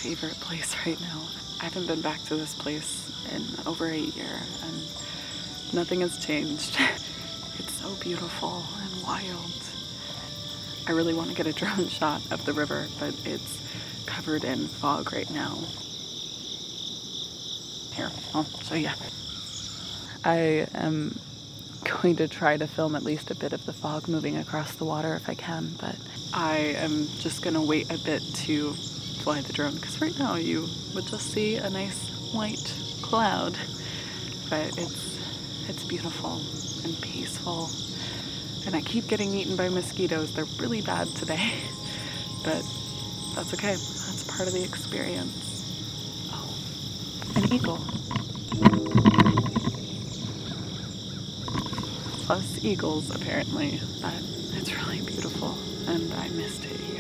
favorite place right now. I haven't been back to this place in over a year and nothing has changed. It's so beautiful and wild. I really want to get a drone shot of the river, but it's covered in fog right now. Here, I'll show you. I am going to try to film at least a bit of the fog moving across the water if I can, but I am just going to wait a bit to fly the drone, because right now you would just see a nice white cloud, but it's beautiful and peaceful. And I keep getting eaten by mosquitoes. They're really bad today, but that's okay. That's part of the experience. Oh, an eagle. Plus eagles, apparently, but it's really beautiful, and I missed it here.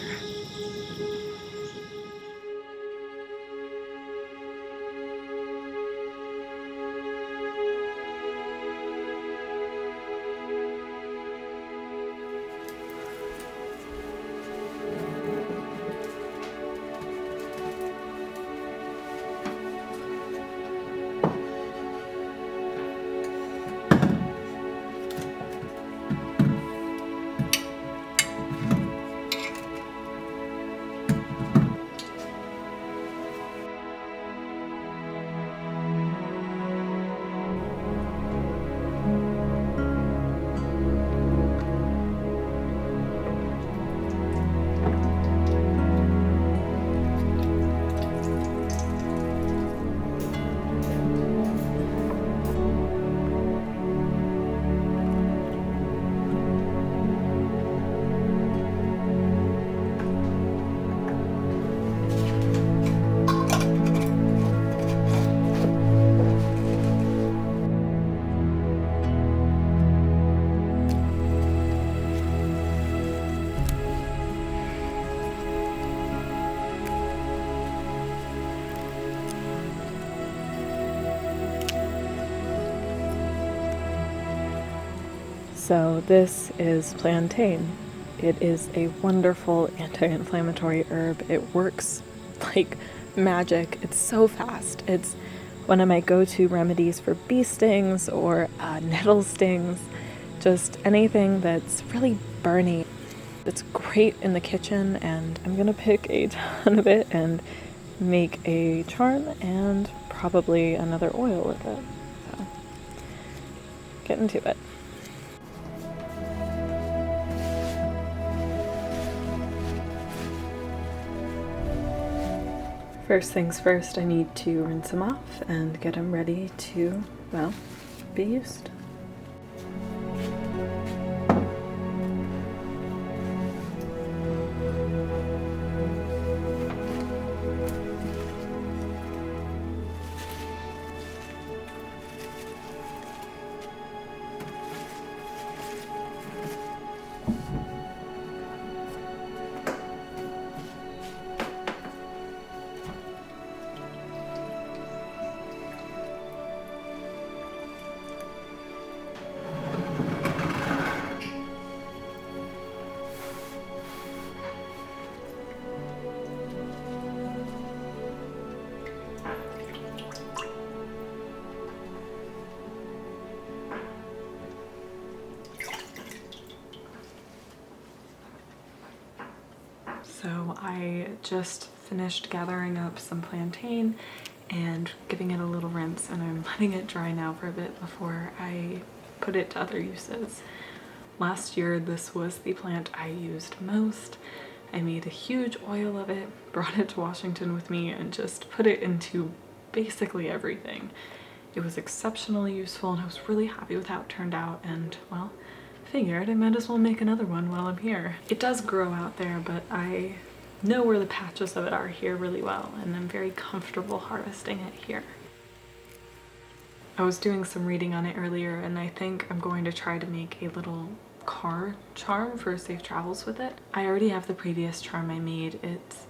So this is plantain. It is a wonderful anti-inflammatory herb. It works like magic. It's so fast. It's one of my go-to remedies for bee stings or nettle stings, just anything that's really burny. It's great in the kitchen, and I'm gonna pick a ton of it and make a charm and probably another oil with it. So, get into it. First things first, I need to rinse them off and get them ready to, well, be used. So I just finished gathering up some plantain and giving it a little rinse, and I'm letting it dry now for a bit before I put it to other uses. Last year this was the plant I used most. I made a huge oil of it, brought it to Washington with me, and just put it into basically everything. It was exceptionally useful, and I was really happy with how it turned out, and well, figured I might as well make another one while I'm here. It does grow out there, but I know where the patches of it are here really well, and I'm very comfortable harvesting it here. I was doing some reading on it earlier, and I think I'm going to try to make a little car charm for safe travels with it. I already have the previous charm I made. It's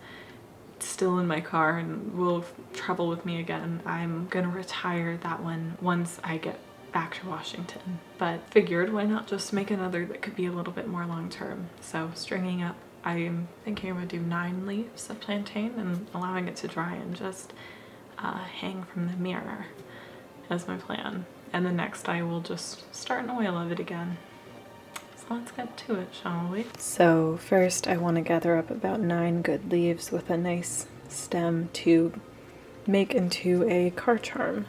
still in my car and will travel with me again. I'm gonna retire that one once I get back to Washington, but figured why not just make another that could be a little bit more long-term. So stringing up I'm thinking I'm gonna do 9 leaves of plantain and allowing it to dry and just hang from the mirror as my plan. And then next I will just start an oil of it again. So let's get to it, shall we? So first I want to gather up about 9 good leaves with a nice stem to make into a car charm.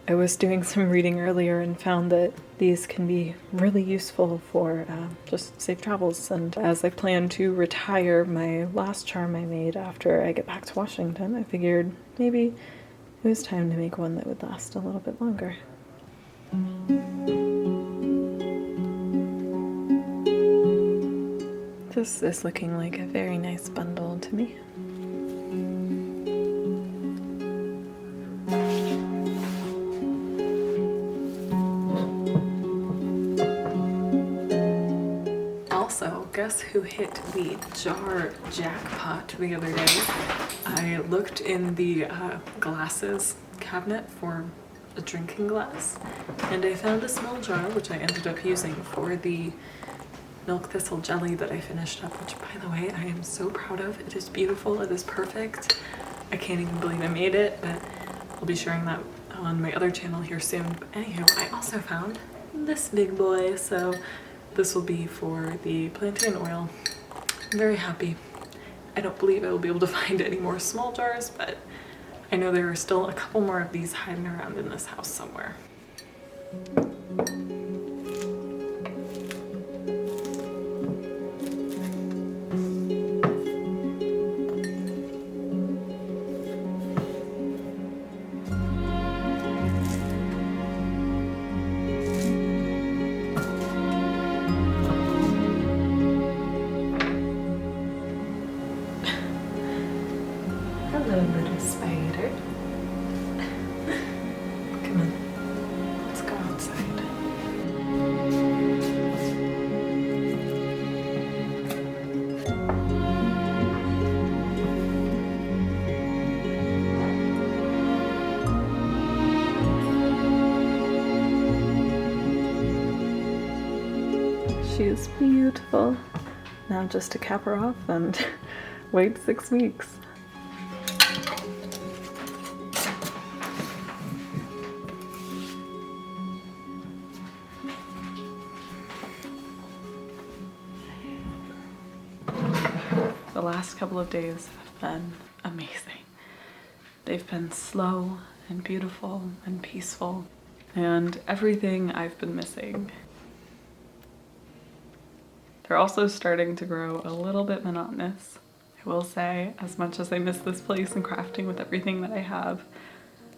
I was doing some reading earlier and found that these can be really useful for just safe travels, and as I plan to retire my last charm I made after I get back to Washington, I figured maybe it was time to make one that would last a little bit longer. This is looking like a very nice bundle to me. Also, guess who hit the jar jackpot the other day? I looked in the glasses cabinet for a drinking glass, and I found a small jar which I ended up using for the milk thistle jelly that I finished up, which by the way I am so proud of. It is beautiful, it is perfect. I can't even believe I made it, but I'll be sharing that on my other channel here soon. But anywho, I also found this big boy, so this will be for the plantain oil. I'm very happy. I don't believe I will be able to find any more small jars, but I know there are still a couple more of these hiding around in this house somewhere. Hello, little spider. Come on, let's go outside. She is beautiful. Now just to cap her off and wait 6 weeks. The last couple of days have been amazing. They've been slow and beautiful and peaceful, and everything I've been missing. They're also starting to grow a little bit monotonous. I will say, as much as I miss this place and crafting with everything that I have,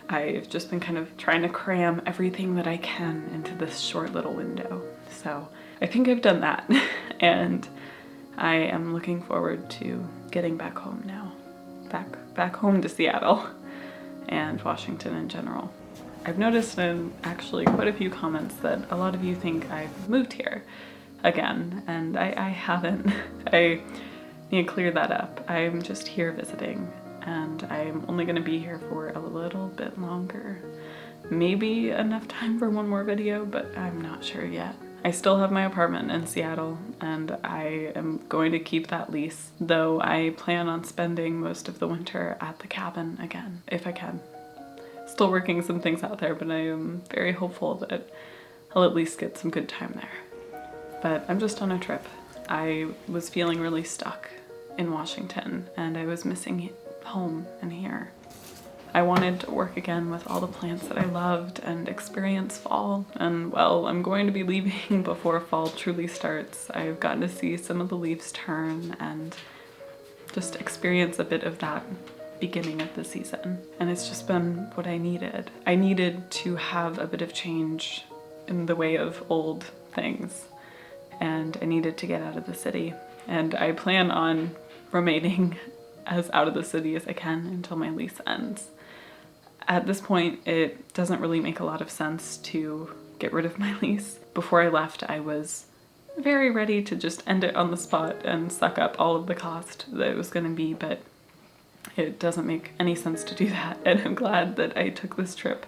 I've just been kind of trying to cram everything that I can into this short little window. So I think I've done that, and I am looking forward to getting back home now. Back home to Seattle and Washington in general. I've noticed in actually quite a few comments that a lot of you think I've moved here again, and I haven't. I need to clear that up. I'm just here visiting, and I'm only going to be here for a little bit longer. Maybe enough time for one more video, but I'm not sure yet. I still have my apartment in Seattle, and I am going to keep that lease, though I plan on spending most of the winter at the cabin again, if I can. Still working some things out there, but I am very hopeful that I'll at least get some good time there. But I'm just on a trip. I was feeling really stuck in Washington, and I was missing home and here. I wanted to work again with all the plants that I loved and experience fall, and well, I'm going to be leaving before fall truly starts. I've gotten to see some of the leaves turn and just experience a bit of that beginning of the season, and it's just been what I needed. I needed to have a bit of change in the way of old things, and I needed to get out of the city, and I plan on remaining as out of the city as I can until my lease ends. At this point, it doesn't really make a lot of sense to get rid of my lease. Before I left, I was very ready to just end it on the spot and suck up all of the cost that it was going to be, but it doesn't make any sense to do that, and I'm glad that I took this trip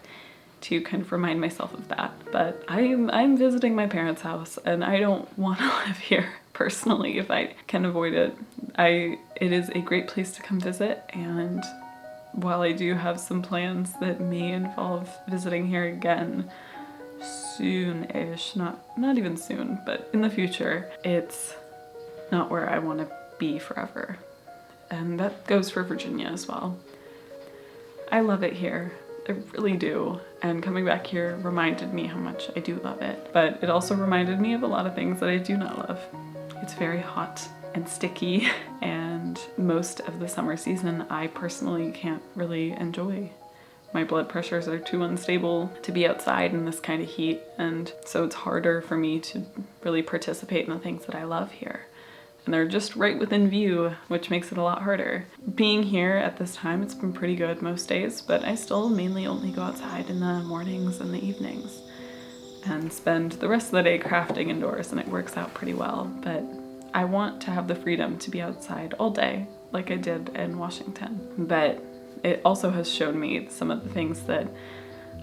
to kind of remind myself of that. But I'm visiting my parents' house, and I don't want to live here personally if I can avoid it. it is a great place to come visit, and while I do have some plans that may involve visiting here again soon-ish, not even soon, but in the future, it's not where I want to be forever. And that goes for Virginia as well. I love it here. I really do. And coming back here reminded me how much I do love it. But it also reminded me of a lot of things that I do not love. It's very hot and sticky, and most of the summer season I personally can't really enjoy. My blood pressures are too unstable to be outside in this kind of heat, and so it's harder for me to really participate in the things that I love here. And they're just right within view, which makes it a lot harder. Being here at this time, it's been pretty good most days, but I still mainly only go outside in the mornings and the evenings and spend the rest of the day crafting indoors, and it works out pretty well. But I want to have the freedom to be outside all day like I did in Washington. But it also has shown me some of the things that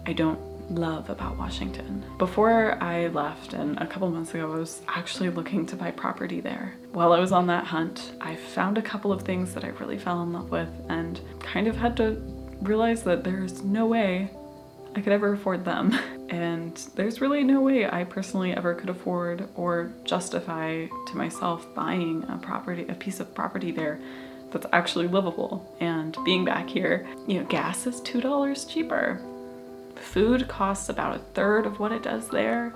I don't love about Washington. Before I left, and a couple months ago, I was actually looking to buy property there. While I was on that hunt, I found a couple of things that I really fell in love with, and kind of had to realize that there's no way I could ever afford them. And there's really no way I personally ever could afford or justify to myself buying a piece of property there that's actually livable. And being back here, gas is $2 cheaper. Food costs about a third of what it does there.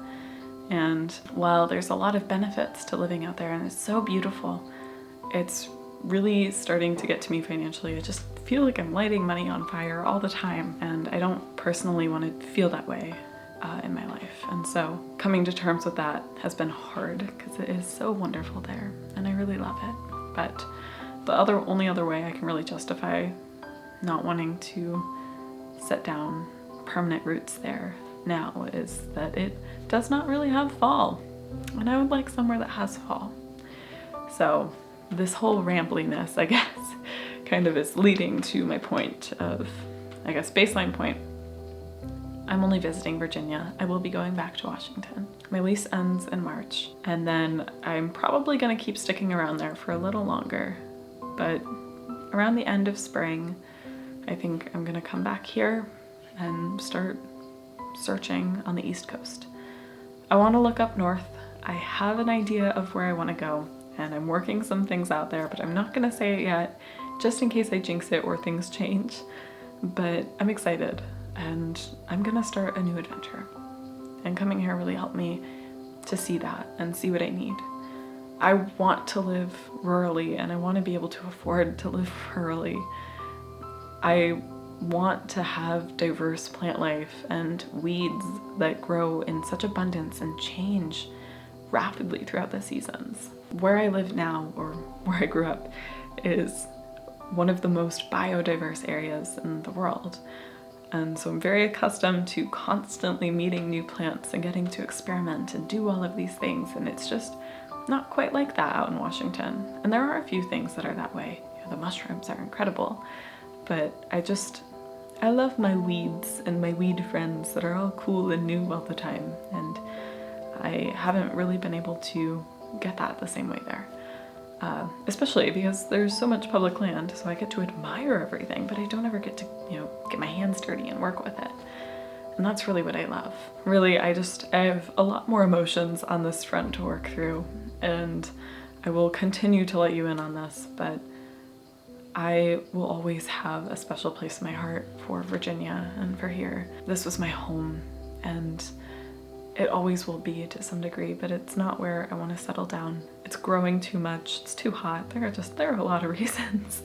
And while there's a lot of benefits to living out there and it's so beautiful, it's really starting to get to me financially. I just feel like I'm lighting money on fire all the time, and I don't personally want to feel that way in my life. And so coming to terms with that has been hard because it is so wonderful there and I really love it. But the only other way I can really justify not wanting to set down permanent roots there now is that it does not really have fall, and I would like somewhere that has fall. So this whole rambliness, I guess, kind of is leading to my point of, baseline point. I'm only visiting Virginia. I will be going back to Washington. My lease ends in March, and then I'm probably gonna keep sticking around there for a little longer, but around the end of spring, I think I'm gonna come back here and start searching on the East Coast. I want to look up north. I have an idea of where I want to go, and I'm working some things out there, but I'm not going to say it yet, just in case I jinx it or things change. But I'm excited, and I'm going to start a new adventure. And coming here really helped me to see that and see what I need. I want to live rurally, and I want to be able to afford to live rurally. I want to have diverse plant life and weeds that grow in such abundance and change rapidly throughout the seasons. Where I live now, or where I grew up, is one of the most biodiverse areas in the world. And so I'm very accustomed to constantly meeting new plants and getting to experiment and do all of these things, and it's just not quite like that out in Washington. And there are a few things that are that way. The mushrooms are incredible. But I love my weeds and my weed friends that are all cool and new all the time, and I haven't really been able to get that the same way there. Especially because there's so much public land, so I get to admire everything, but I don't ever get to, get my hands dirty and work with it. And that's really what I love. Really, I have a lot more emotions on this front to work through, and I will continue to let you in on this, but I will always have a special place in my heart for Virginia and for here. This was my home, and it always will be to some degree, but it's not where I want to settle down. It's growing too much, it's too hot. There are a lot of reasons.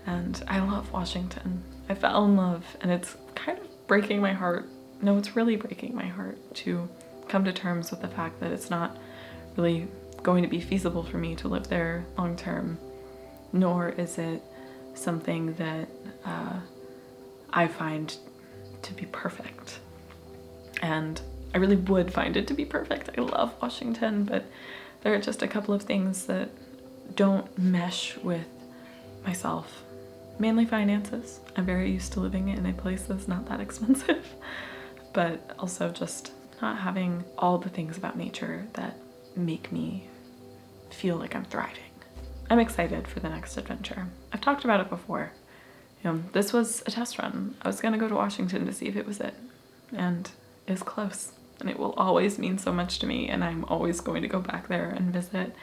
And I love Washington. I fell in love, and it's kind of breaking my heart. No, it's really breaking my heart to come to terms with the fact that it's not really going to be feasible for me to live there long term, nor is it something that I find to be perfect. And I really would find it to be perfect. I love Washington, but there are just a couple of things that don't mesh with myself. Mainly finances. I'm very used to living in a place that's not that expensive, but also just not having all the things about nature that make me feel like I'm thriving. I'm excited for the next adventure. I've talked about it before. This was a test run. I was gonna go to Washington to see if it was it, and it's close, and it will always mean so much to me, and I'm always going to go back there and visit.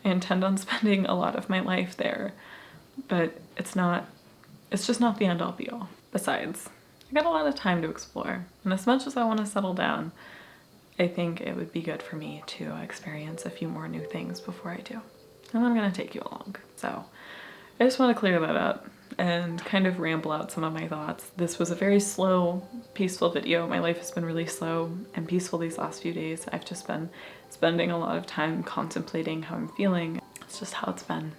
I intend on spending a lot of my life there, but it's just not the end-all be-all. Besides, I got a lot of time to explore, and as much as I want to settle down, I think it would be good for me to experience a few more new things before I do. And I'm gonna take you along. So I just want to clear that up and kind of ramble out some of my thoughts. This was a very slow, peaceful video. My life has been really slow and peaceful these last few days. I've just been spending a lot of time contemplating how I'm feeling. It's just how it's been.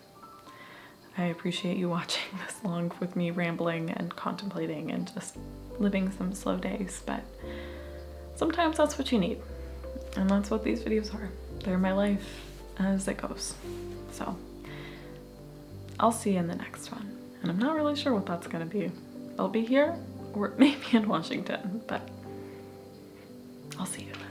I appreciate you watching this long with me rambling and contemplating and just living some slow days, but sometimes that's what you need. And that's what these videos are. They're my life as it goes. So I'll see you in the next one. And I'm not really sure what that's gonna be. I'll be here or maybe in Washington, but I'll see you then.